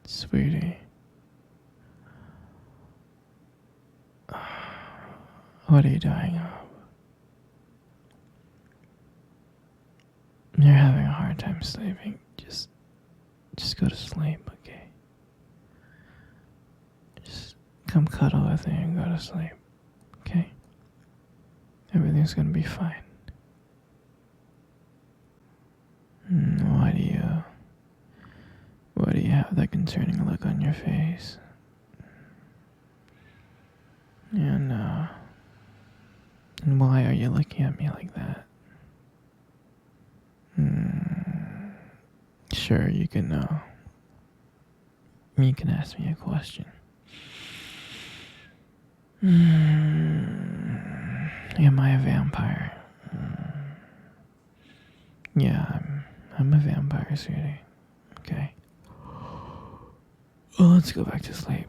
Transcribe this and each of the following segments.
Sweetie. What are you doing? You're having a hard time sleeping. Just go to sleep, okay? Just come cuddle with me and go to sleep, okay? Everything's gonna be fine. Why do you have that concerning look on your face? And why are you looking at me like that? Sure, you can ask me a question. Am I a vampire? Yeah, I'm a vampire, sweetie. Okay. Well, let's go back to sleep.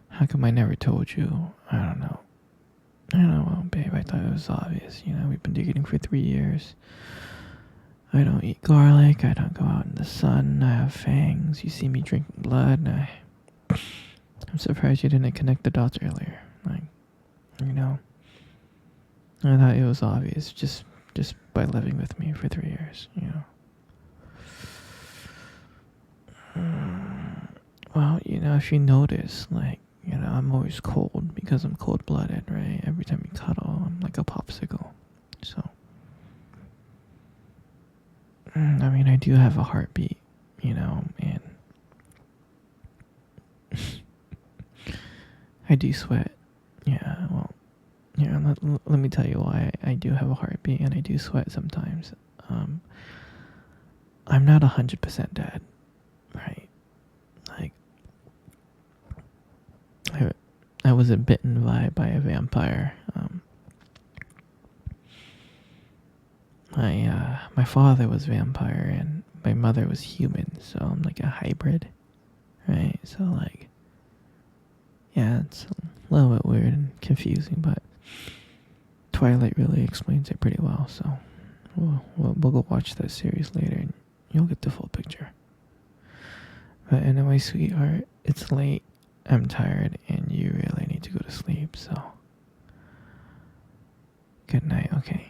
How come I never told you? I don't know. Well, babe, I thought it was obvious. We've been dating for 3 years. I don't eat garlic. I don't go out in the sun. I have fangs. You see me drinking blood. I'm surprised you didn't connect the dots earlier. I thought it was obvious just by living with me for 3 years. Well, if you notice, I'm always cold because I'm cold-blooded, right? Every time you cuddle, I'm like a popsicle. So, I do have a heartbeat, and I do sweat. Yeah, well, let me tell you why I do have a heartbeat and I do sweat sometimes. I'm not 100% dead, right? Like, I wasn't bitten by a vampire. My father was vampire and my mother was human, so I'm like a hybrid, right? So yeah, it's a little bit weird and confusing, but Twilight really explains it pretty well. So we'll go watch that series later and you'll get the full picture. But anyway, sweetheart, it's late. I'm tired and you really need to go to sleep, so good night, okay?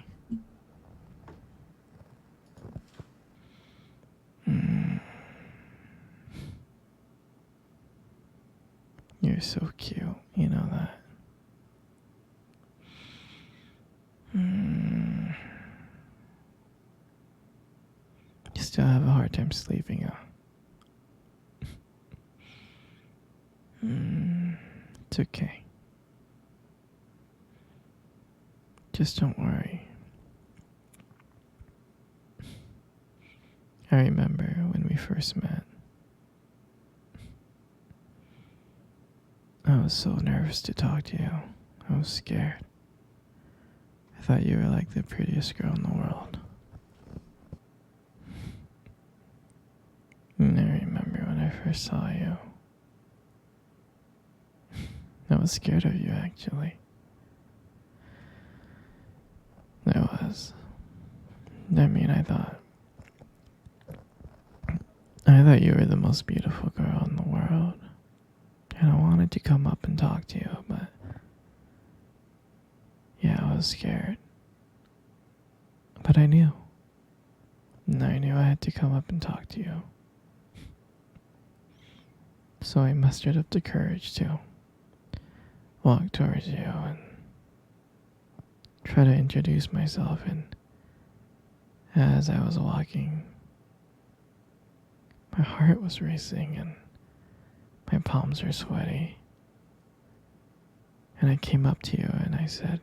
You're so cute, you know that. You still have a hard time sleeping, huh? It's okay. Just don't worry. I remember when we first met. I was so nervous to talk to you. I was scared. I thought you were like the prettiest girl in the world. And I remember when I first saw you. I was scared of you, actually. I was. I thought you were the most beautiful girl in the world. And I wanted to come up and talk to you, but yeah, I was scared. But I knew. And I knew I had to come up and talk to you. So I mustered up the courage to walk towards you and try to introduce myself. And as I was walking, my heart was racing and my palms were sweaty. And I came up to you and I said,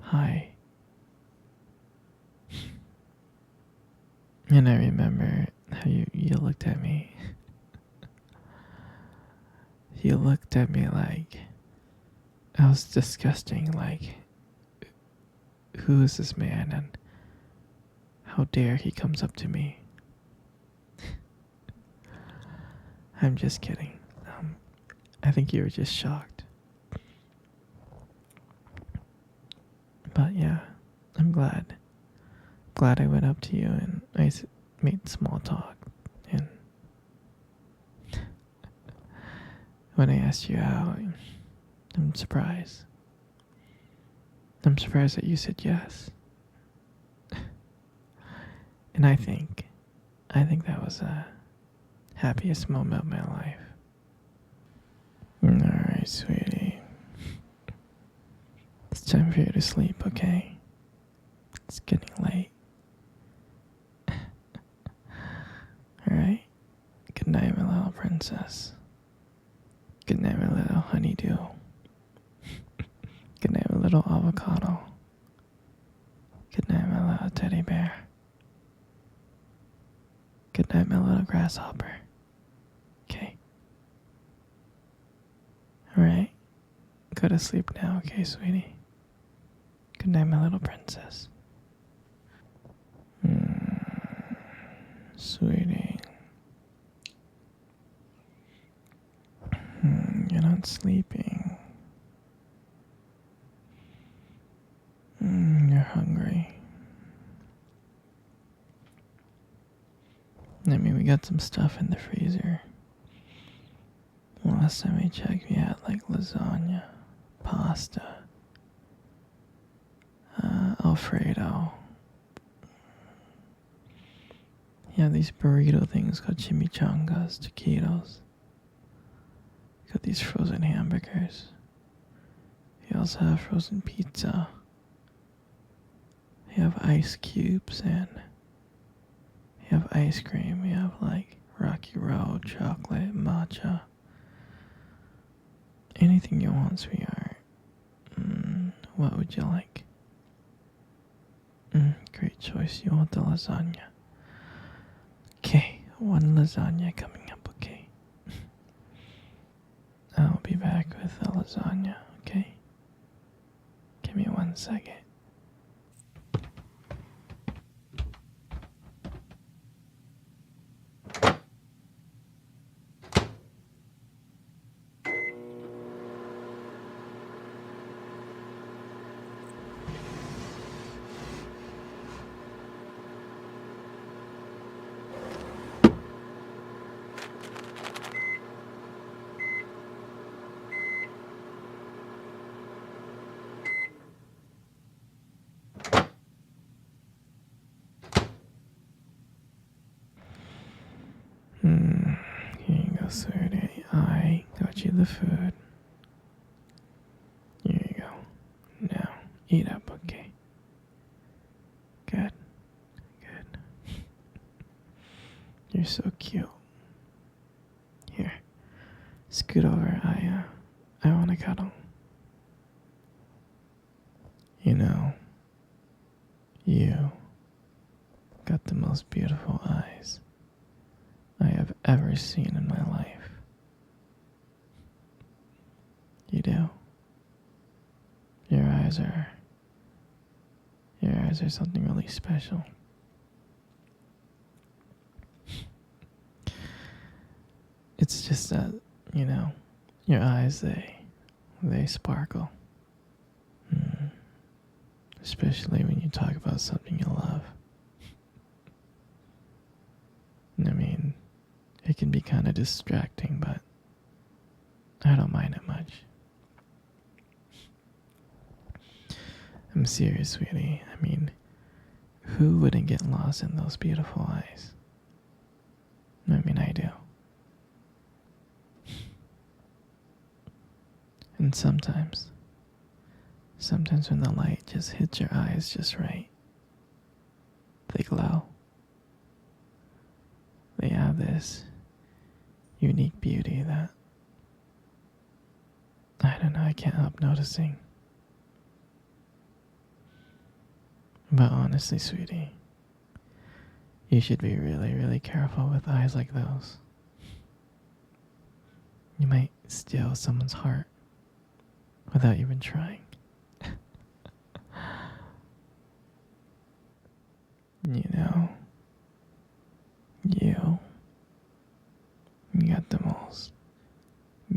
hi. And I remember how you looked at me. You looked at me like I was disgusting, like, who is this man and how dare he comes up to me? I'm just kidding. I think you were just shocked. But yeah, I'm glad I went up to you and made small talk. And when I asked you out, I'm surprised. I'm surprised that you said yes. And I think that was the happiest moment of my life. Alright, sweetie. It's time for you to sleep, okay? It's getting late. Alright? Good night, my little princess. Good night, my little honeydew. Good night, my little avocado. Good night, my little teddy bear. Good night, my little grasshopper. Okay? Alright? Go to sleep now, okay, sweetie? Good night, my little princess. Sweetie. You're not sleeping. You're hungry. I mean, we got some stuff in the freezer. Last time I checked, we had like lasagna, pasta, Alfredo. Yeah, these burrito things called chimichangas, taquitos. We got these frozen hamburgers. We also have frozen pizza. We have ice cubes and we have ice cream. We have like Rocky Road, chocolate, matcha. Anything you want, sweetheart. What would you like? Great choice. You want the lasagna. Okay, one lasagna coming up, okay? I'll be back with the lasagna, okay? Give me 1 second. Here you go, sweetie. I got you the food. Here you go. Now, eat up, okay? Good. Good. You're so cute. Here. Scoot over. I want to cuddle. You know, you got the most beautiful eyes I have ever seen in my life. You do. Your eyes are something really special. It's just that, you know, your eyes, they sparkle. Especially when you talk about something you love. I mean, it can be kind of distracting, but I don't mind it much. I'm serious, sweetie. I mean, who wouldn't get lost in those beautiful eyes? I mean, I do. And sometimes when the light just hits your eyes just right, they glow. They have this unique beauty that, I don't know, I can't help noticing. But honestly, sweetie, you should be really, really careful with eyes like those. You might steal someone's heart without even trying. You know, you got the most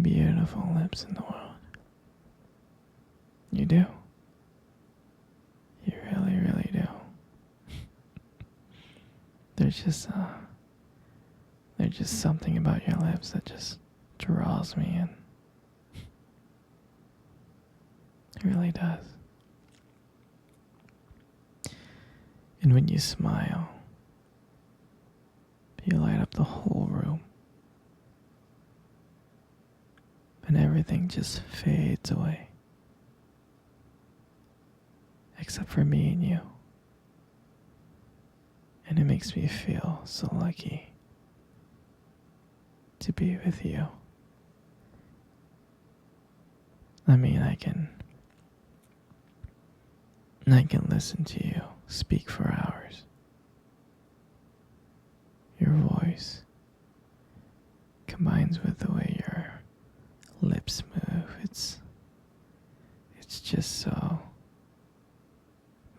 beautiful lips in the world. You do. You really, really do. There's just there's just something about your lips that just draws me in. It really does. And when you smile, you light up the whole room. And everything just fades away. Except for me and you. And it makes me feel so lucky to be with you. I mean, I can listen to you speak for hours. Your voice combines with the way your lips move. It's just so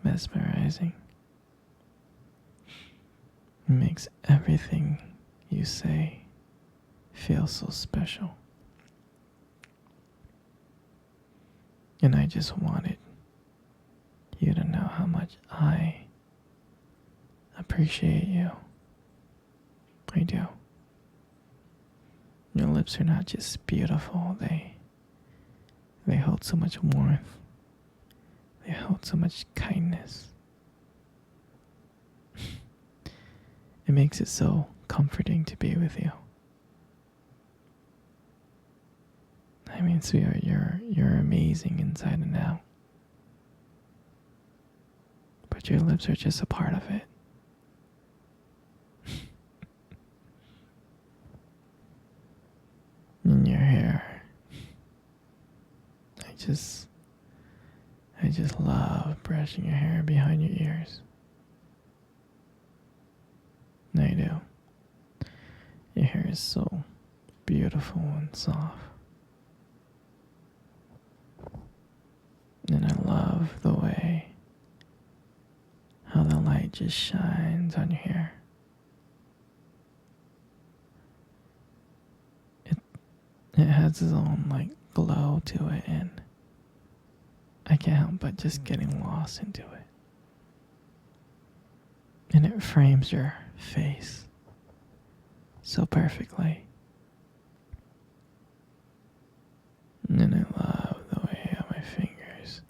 mesmerizing. It makes everything you say feel so special. And I just wanted you to know how much I appreciate you. I do. Your lips are not just beautiful, they hold so much warmth. They hold so much kindness. It makes it so comforting to be with you. I mean, sweetheart, you're amazing inside and out. But your lips are just a part of it. And your hair. I just love brushing your hair behind your ears. I do. Your hair is so beautiful and soft. And I love the way how the light just shines on your hair. It has its own glow to it, and I can't help but just getting lost into it. And it frames your face so perfectly. And I love the way how my fingers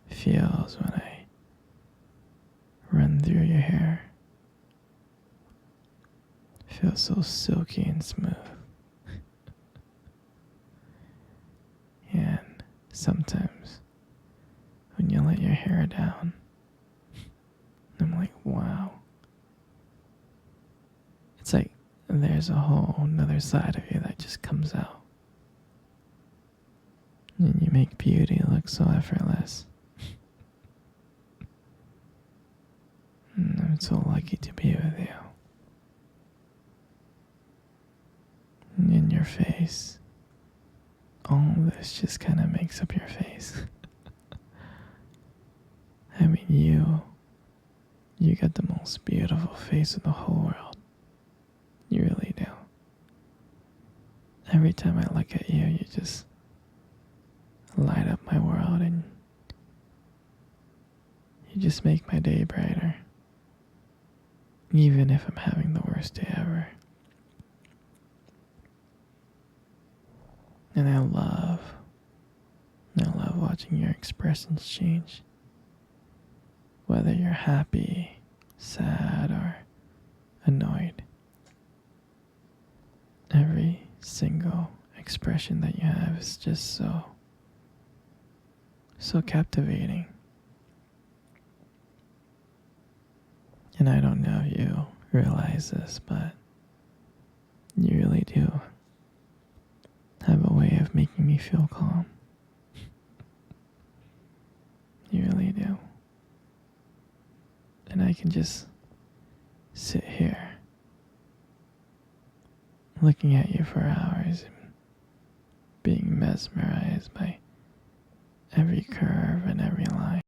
feels when I run through your hair. It feels so silky and smooth. And sometimes when you let your hair down, I'm like, wow. It's like there's a whole another side of you that just comes out. And you make beauty look so effortless. And I'm so lucky to be with you. And in your face, all this just kind of makes up your face. I mean, you got the most beautiful face in the whole world. You really do. Every time I look at you, you just light up my world, and you just make my day brighter. Even if I'm having the worst day ever. And I love watching your expressions change. Whether you're happy, sad, or annoyed. Every single expression that you have is just so captivating. And I don't know if you realize this, but you really do have a way of making me feel calm. You really do. And I can just sit here looking at you for hours and being mesmerized by every curve and every line.